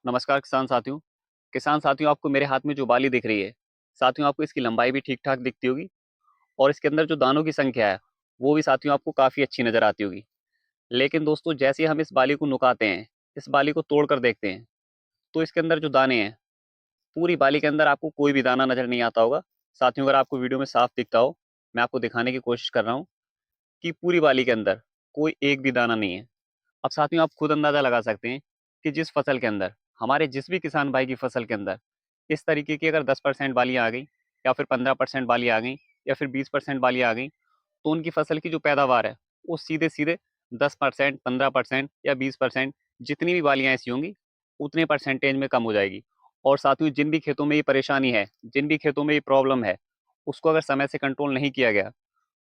नमस्कार किसान साथियों आपको मेरे हाथ में जो बाली दिख रही है, साथियों आपको इसकी लंबाई भी ठीक-ठाक दिखती होगी और इसके अंदर जो दानों की संख्या है, वो भी साथियों आपको काफ़ी अच्छी नज़र आती होगी। लेकिन दोस्तों जैसे ही हम इस बाली को नुकाते हैं, इस बाली को तोड़ कर देखते हैं, तो इसके अंदर जो दाने हैं, पूरी बाली के अंदर आपको कोई भी दाना नज़र नहीं आता होगा। साथियों अगर आपको वीडियो में साफ दिखता हो, मैं आपको दिखाने की कोशिश कर रहा हूँ कि पूरी बाली के अंदर कोई एक भी दाना नहीं है। अब साथियों आप खुद अंदाज़ा लगा सकते हैं कि जिस फसल के अंदर हमारे जिस भी किसान भाई की फसल के अंदर इस तरीके की अगर 10% बालियाँ आ गई या फिर 15% बालियाँ आ गई या फिर 20% बालियाँ आ गई, तो उनकी फसल की जो पैदावार है वो सीधे-सीधे 10%, 15% या 20% जितनी भी बालियाँ ऐसी होंगी, उतने परसेंटेज में कम हो जाएगी। और साथियों जिन भी खेतों में ये परेशानी है, जिन भी खेतों में ये प्रॉब्लम है, उसको अगर समय से कंट्रोल नहीं किया गया,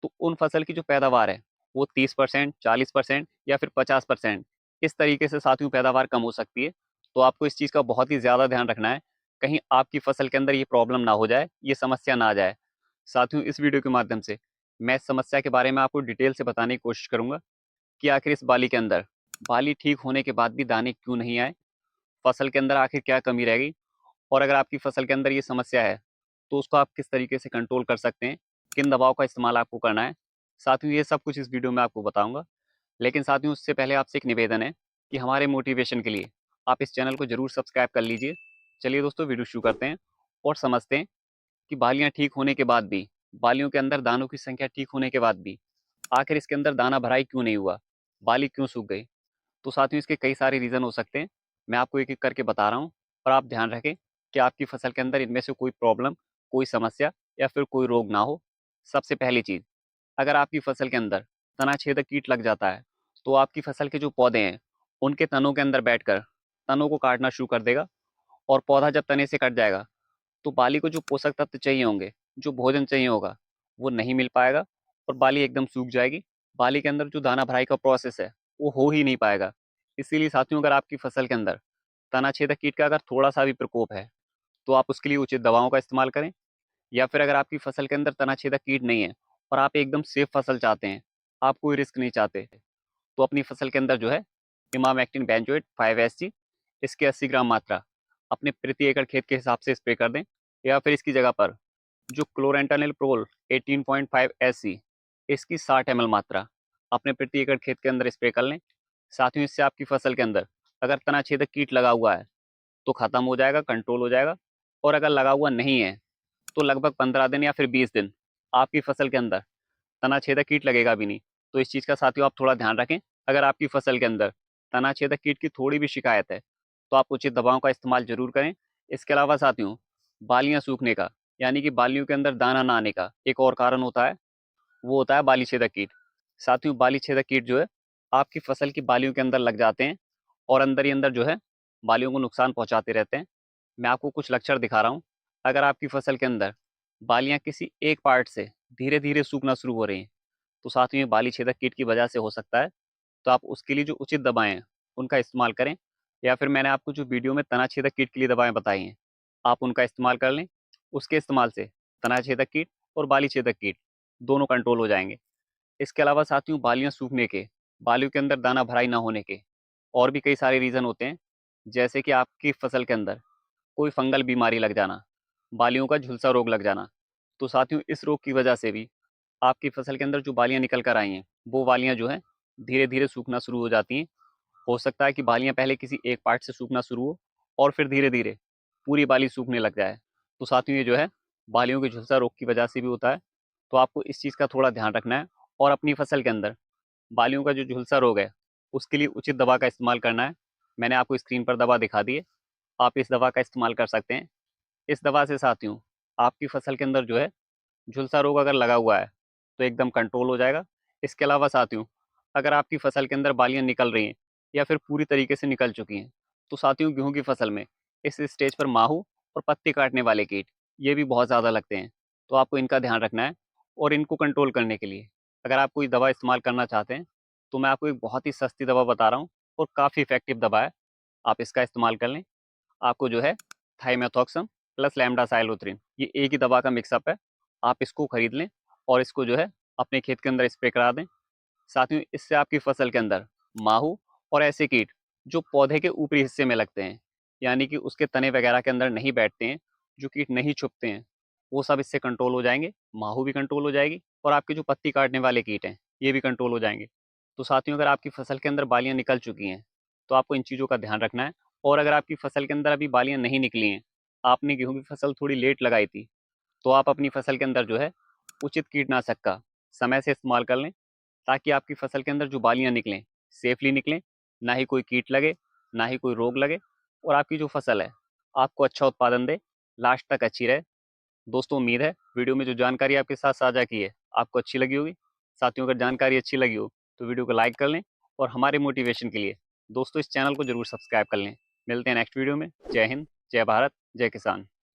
तो उन फसल की जो पैदावार है वो 30%, 40% या फिर 50% इस तरीके से साथियों पैदावार कम हो सकती है। तो आपको इस चीज़ का बहुत ही ज़्यादा ध्यान रखना है, कहीं आपकी फसल के अंदर ये प्रॉब्लम ना हो जाए, ये समस्या ना आ जाए। साथियों इस वीडियो के माध्यम से मैं इस समस्या के बारे में आपको डिटेल से बताने की कोशिश करूंगा कि आखिर इस बाली के अंदर बाली ठीक होने के बाद भी दाने क्यों नहीं आए, फसल के अंदर आखिर क्या कमी रह गई और अगर आपकी फसल के अंदर ये समस्या है तो उसको आप किस तरीके से कंट्रोल कर सकते हैं, किन दवाओं का इस्तेमाल आपको करना है। साथियों ये सब कुछ इस वीडियो में आपको बताऊंगा। लेकिन साथियों उससे पहले आपसे एक निवेदन है कि हमारे मोटिवेशन के लिए आप इस चैनल को जरूर सब्सक्राइब कर लीजिए। चलिए दोस्तों वीडियो शुरू करते हैं और समझते हैं कि बालियां ठीक होने के बाद भी, बालियों के अंदर दानों की संख्या ठीक होने के बाद भी आखिर इसके अंदर दाना भराई क्यों नहीं हुआ, बाली क्यों सूख गई। तो साथियों इसके कई सारे रीज़न हो सकते हैं, मैं आपको एक एक करके बता रहा हूँ और आप ध्यान रखें कि आपकी फसल के अंदर इनमें से कोई प्रॉब्लम, कोई समस्या या फिर कोई रोग ना हो। सबसे पहली चीज़, अगर आपकी फसल के अंदर तना छेदक कीट लग जाता है, तो आपकी फसल के जो पौधे हैं, उनके तनों के अंदर बैठकर तनों को काटना शुरू कर देगा और पौधा जब तने से कट जाएगा, तो बाली को जो पोषक तत्व चाहिए होंगे, जो भोजन चाहिए होगा, वो नहीं मिल पाएगा और बाली एकदम सूख जाएगी। बाली के अंदर जो दाना भराई का प्रोसेस है, वो हो ही नहीं पाएगा। इसीलिए साथियों अगर आपकी फसल के अंदर तना छेदक कीट का अगर थोड़ा-सा भी प्रकोप है, तो आप उसके लिए उचित दवाओं का इस्तेमाल करें। या फिर अगर आपकी फसल के अंदर तना छेदक कीट नहीं है और आप एकदम सेफ फसल चाहते हैं, आप कोई रिस्क नहीं चाहते, तो अपनी फसल के अंदर जो है इमामेक्टिन बेंजोएट 5 SG इसके 80 ग्राम मात्रा अपने प्रति एकड़ खेत के हिसाब से स्प्रे कर दें। या फिर इसकी जगह पर जो क्लोरेंटानिल प्रोल 18.5 SC इसकी 60 ml मात्रा अपने प्रति एकड़ खेत के अंदर स्प्रे कर लें। साथ ही इससे आपकी फसल के अंदर अगर तना छेदक कीट लगा हुआ है तो खत्म हो जाएगा, कंट्रोल हो जाएगा। और अगर लगा हुआ नहीं है तो लगभग 15 दिन या फिर 20 दिन आपकी फसल के अंदर तना छेदक कीट लगेगा भी नहीं। तो इस चीज़ का साथियों आप थोड़ा ध्यान रखें। अगर आपकी फसल के अंदर तना छेदक कीट की थोड़ी भी शिकायत है, तो आप उचित दवाओं का इस्तेमाल जरूर करें। इसके अलावा साथियों बालियां सूखने का, यानी कि बालियों के अंदर दाना ना आने का एक और कारण होता है, वो होता है बाली छेदक कीट। साथियों बाली छेदक कीट जो है आपकी फसल की बालियों के अंदर लग जाते हैं और अंदर ही अंदर जो है बालियों को नुकसान पहुंचाते रहते हैं। मैं आपको कुछ लक्षण दिखा रहा हूँ। अगर आपकी फसल के अंदर बालियां किसी एक पार्ट से धीरे धीरे सूखना शुरू हो रही हैं, तो साथियों ये बाली छेदक कीट की वजह से हो सकता है। तो आप उसके लिए जो उचित दवाएं हैं उनका इस्तेमाल करें। या फिर मैंने आपको जो वीडियो में तना छेदक कीट के लिए दवाएं बताई हैं, आप उनका इस्तेमाल कर लें। उसके इस्तेमाल से तना छेदक कीट और बाली छेदक कीट दोनों कंट्रोल हो जाएंगे। इसके अलावा साथियों बालियां सूखने के, बालियों के अंदर दाना भराई ना होने के और भी कई सारे रीज़न होते हैं। जैसे कि आपकी फसल के अंदर कोई फंगल बीमारी लग जाना, बालियों का झुलसा रोग लग जाना। तो साथियों इस रोग की वजह से भी आपकी फसल के अंदर जो बालियां निकल कर आई हैं, वो बालियां जो हैं धीरे धीरे सूखना शुरू हो जाती हैं। हो सकता है कि बालियां पहले किसी एक पार्ट से सूखना शुरू हो और फिर धीरे धीरे पूरी बाली सूखने लग जाए। तो साथियों ये जो है बालियों के झुलसा रोग की वजह से भी होता है। तो आपको इस चीज़ का थोड़ा ध्यान रखना है और अपनी फसल के अंदर बालियों का जो झुलसा रोग है उसके लिए उचित दवा का इस्तेमाल करना है। मैंने आपको स्क्रीन पर दवा दिखा दी है, आप इस दवा का इस्तेमाल कर सकते हैं। इस दवा से साथियों आपकी फसल के अंदर जो है झुलसा रोग अगर लगा हुआ है तो एकदम कंट्रोल हो जाएगा। इसके अलावा साथियों अगर आपकी फसल के अंदर बालियां निकल रही हैं या फिर पूरी तरीके से निकल चुकी हैं, तो साथियों गेहूं की फसल में इस स्टेज पर माहू और पत्ती काटने वाले कीट ये भी बहुत ज़्यादा लगते हैं। तो आपको इनका ध्यान रखना है। और इनको कंट्रोल करने के लिए अगर आप कोई दवा इस्तेमाल करना चाहते हैं, तो मैं आपको एक बहुत ही सस्ती दवा बता रहा हूँ और काफ़ी इफेक्टिव दवा है, आप इसका इस्तेमाल कर लें। आपको जो है थाइमेथॉक्सम प्लस लैम्डासाइलोथ्रिन ये एक ही दवा का मिक्सअप है, आप इसको खरीद लें और इसको जो है अपने खेत के अंदर स्प्रे करा दें। साथियों इससे आपकी फसल के अंदर माहू और ऐसे कीट जो पौधे के ऊपरी हिस्से में लगते हैं, यानी कि उसके तने वगैरह के अंदर नहीं बैठते हैं, जो कीट नहीं छुपते हैं, वो सब इससे कंट्रोल हो जाएंगे। माहू भी कंट्रोल हो जाएगी और आपके जो पत्ती काटने वाले कीट हैं ये भी कंट्रोल हो जाएंगे। तो साथियों, अगर आपकी फसल के अंदर बालियां निकल चुकी हैं तो आपको इन चीज़ों का ध्यान रखना है। और अगर आपकी फसल के अंदर अभी बालियां नहीं निकली हैं, आपने गेहूं की फसल थोड़ी लेट लगाई थी, तो आप अपनी फसल के अंदर जो है उचित कीटनाशक का समय से इस्तेमाल कर लें, ताकि आपकी फसल के अंदर जो बालियां निकलें सेफली निकलें, ना ही कोई कीट लगे, ना ही कोई रोग लगे, और आपकी जो फसल है आपको अच्छा उत्पादन दे, लास्ट तक अच्छी रहे। दोस्तों, उम्मीद है वीडियो में जो जानकारी आपके साथ साझा की है आपको अच्छी लगी होगी। साथियों, अगर जानकारी अच्छी लगी हो तो वीडियो को लाइक कर लें, और हमारे मोटिवेशन के लिए दोस्तों इस चैनल को जरूर सब्सक्राइब कर लें। मिलते हैं नेक्स्ट वीडियो में। जय हिंद, जय भारत, जय किसान।